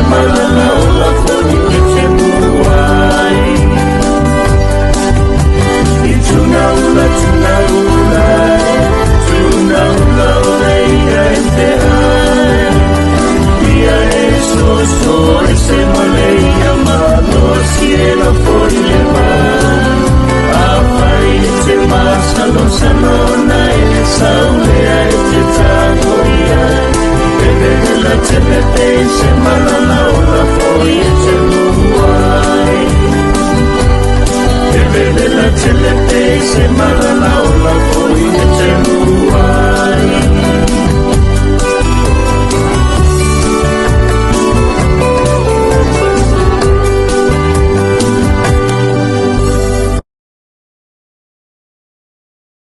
malala ola koni ke te muai. I tuna ula ola ia e te ai. Ia e so e se mole ia malo si e la fori le mai. A mai e te masalo salona e saulea e te tagoia. La te se malala